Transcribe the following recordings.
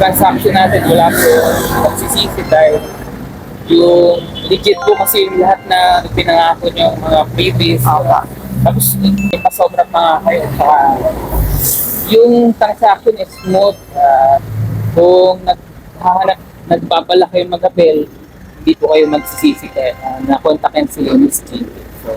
transaction natin wala po magsisisi dahil yung legit po kasi yung lahat na pinangako nyo mga previous. Tapos ipasobra pa kayo. Saka yung transaction is smooth. Kung nagpapala kayo mag-appel, hindi po kayo magsisisi kaya na-contactin si Miss G. So,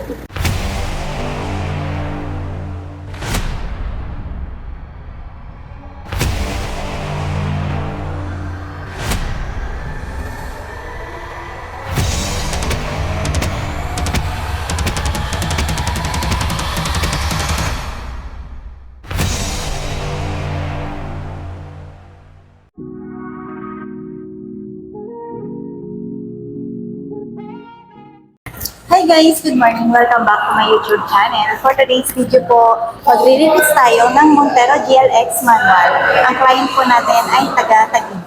Hi guys! Good morning! Welcome back to my YouTube channel. For today's video po, magre-release tayo ng Montero GLX manual. Ang client po natin ay taga-Taguig.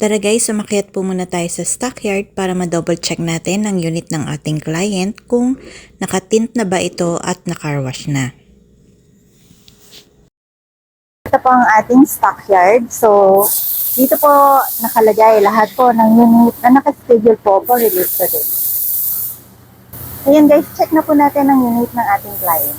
Tara guys, sumakyat po muna tayo sa stockyard para ma-double check natin ang unit ng ating client kung nakatint na ba ito at naka-wash na. Ito po ang ating stockyard. So, dito po nakalagay lahat po ng unit na nakaschedule po for release today. Ayan guys, check na po natin ang unit ng ating client.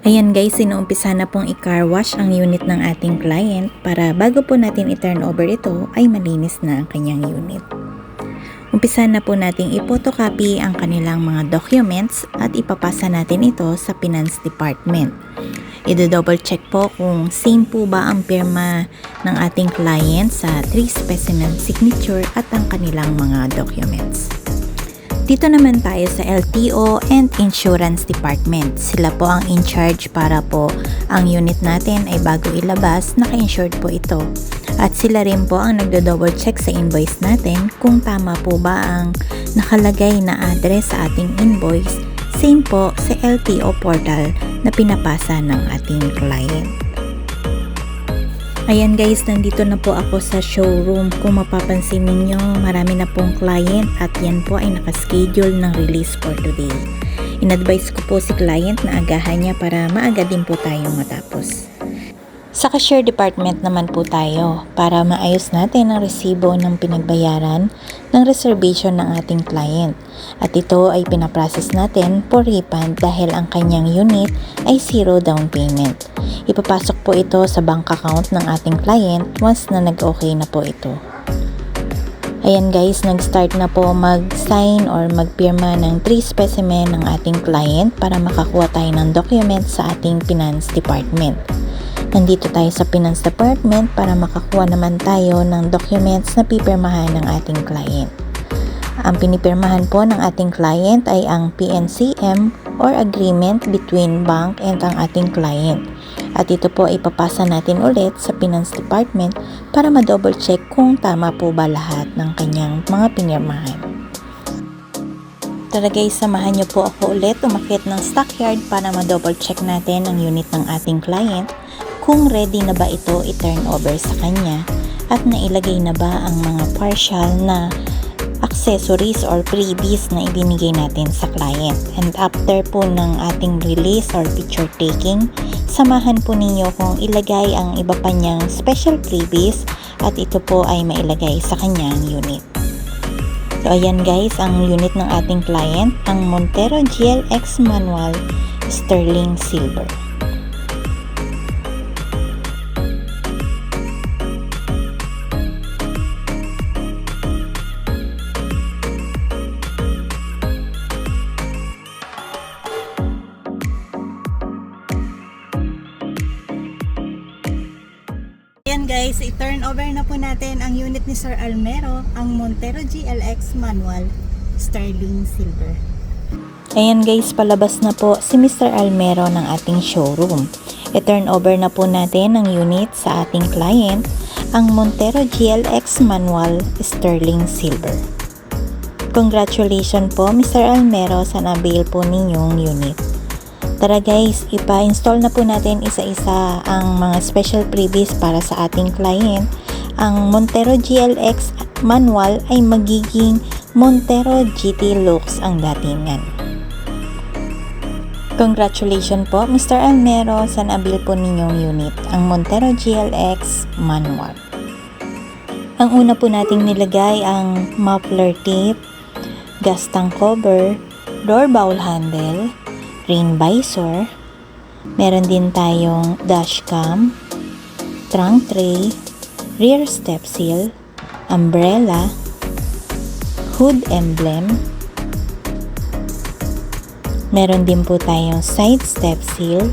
Ayan guys, sinuumpisa na pong i-car wash ang unit ng ating client para bago po natin i-turn over ito ay malinis na ang kanyang unit. Umpisa na po nating i-photocopy ang kanilang mga documents at ipapasa natin ito sa Finance Department. I-double check po kung same po ba ang pirma ng ating client sa 3 specimen signature at ang kanilang mga documents. Dito naman tayo sa LTO and Insurance Department. Sila po ang in charge para po ang unit natin ay bago ilabas, naka-insured po ito. At sila rin po ang nagdo-double check sa invoice natin kung tama po ba ang nakalagay na address sa ating invoice. Same po sa LTO portal na pinapasa ng ating client. Ayan guys, nandito na po ako sa showroom. Kung mapapansin ninyo, marami na pong client at yan po ay nakaschedule ng release for today. In-advise ko po si client na agahan niya para maaga din po tayong matapos. Sa cashier department naman po tayo para maayos natin ang resibo ng pinagbayaran ng reservation ng ating client. At ito ay pinaprocess natin for refund dahil ang kanyang unit ay 0 down payment. Ipapasok po ito sa bank account ng ating client once na nag-okay na po ito. Ayan guys, nag-start na po mag-sign or magpirma ng 3 specimen ng ating client para makakuha tayo ng documents sa ating Finance Department. Nandito tayo sa Finance Department para makakuha naman tayo ng documents na pipirmahan ng ating client. Ang pinipirmahan po ng ating client ay ang PNCM or Agreement between Bank and ang ating client. At ito po ipapasa natin ulit sa Finance Department para ma-double check kung tama po ba lahat ng kanyang mga pinirmahan. Tara guys, samahan niyo po ako ulit umakyat ng stockyard para ma-double check natin ang unit ng ating client kung ready na ba ito i-turn over sa kanya at nailagay na ba ang mga partial na accessories or freebies na ibinigay natin sa client. And after po ng ating release or picture taking, samahan po ninyo kung ilagay ang iba pa niyang special freebies at ito po ay mailagay sa kanyang unit. So ayan guys, ang unit ng ating client, ang Montero GLX Manual Sterling Silver. Ayan guys, i-turn over na po natin ang unit ni Sir Almero, ang Montero GLX Manual Sterling Silver. Ayan guys, palabas na po si Mr. Almero ng ating showroom. I-turn over na po natin ang unit sa ating client, ang Montero GLX Manual Sterling Silver. Congratulations po Mr. Almero sa nabail po ninyong unit. Tara guys, ipa-install na po natin isa-isa ang mga special freebies para sa ating client. Ang Montero GLX Manual ay magiging Montero GT Lux ang datingan. Congratulations po Mr. Almero sa nabil po ninyong unit, ang Montero GLX Manual. Ang una po nating nilagay ang muffler tip, gas tank cover, door bowl handle, rain visor, meron din tayong dashcam, trunk tray, rear step seal, umbrella, hood emblem, meron din po tayong side step seal,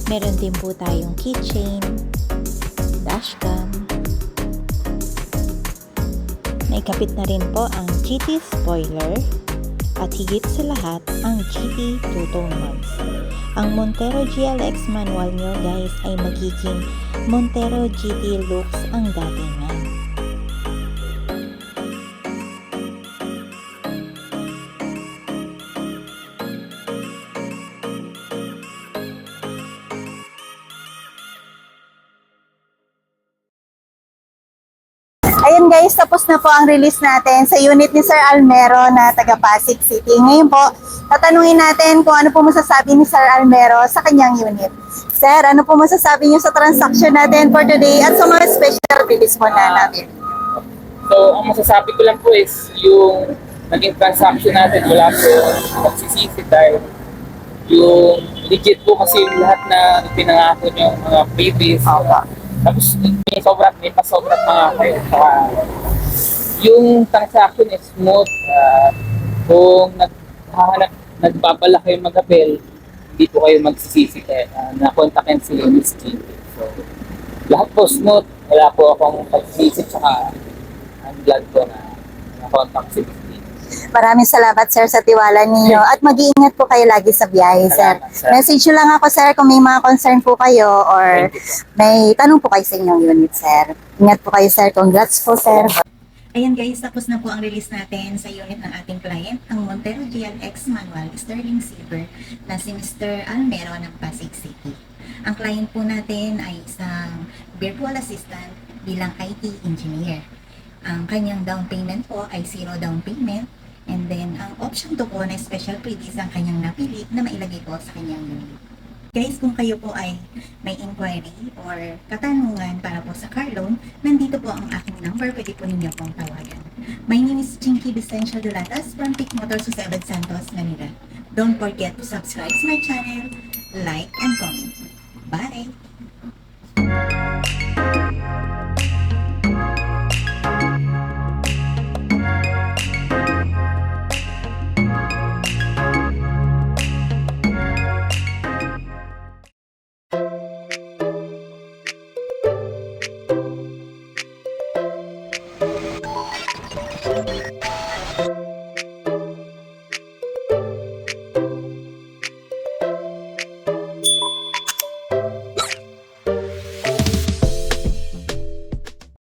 meron din po tayong keychain, dashcam, naikapit na rin po ang GT spoiler at higit sa lahat ang GT two-tone mods. Ang Montero GLX manual nyo guys ay magiging Montero GT looks ang datingan. Ayun guys, tapos na po ang release natin sa unit ni Sir Almero na taga Pasig City. Ngayon po, tatanungin natin kung ano po masasabi ni Sir Almero sa kanyang unit. Sir, ano po masasabi niyo sa transaction natin for today at sa mga special release po na natin? So, ang masasabi ko lang po is yung naging transaction natin, wala po magsisisi dahil yung legit po kasi yung lahat na pinangako nyo, mga previous. Tapos may pasobrat mga kayo. Yung transaction is smooth. Kung nagbabala kayo mag-appel, hindi po kayo magsisisi kaya na-contactin si Miss G. So, lahat po smooth. Wala po akong pagsisisi tsaka I'm glad po na na-contact si Miss G. Maraming salamat sir sa tiwala ninyo at mag-iingat po kayo lagi sa biyahe sir. Salamat, sir. Message nyo lang ako sir kung may mga concern po kayo or Thank you po. may tanong po kayo sa inyong unit sir. Ingat po kayo sir. Congrats po sir. Ayan guys, tapos na po ang release natin sa unit ng ating client, ang Montero GLX Manual Sterling Silver na si Mr. Almero ng Pasig City. Ang client po natin ay isang virtual assistant bilang IT engineer. Ang kanyang down payment po ay 0 down payment. And then, ang option to po na special freebies ang kanyang napili na mailagay po sa kanyang unit. Guys, kung kayo po ay may inquiry or katanungan para po sa car loan, nandito po ang aking number, pwede po ninyo pong tawagan. My name is Chinky Vicencio Dulatas from Pick Motors sa Seven Santos, Manila. Don't forget to subscribe to my channel, like, and comment. Bye!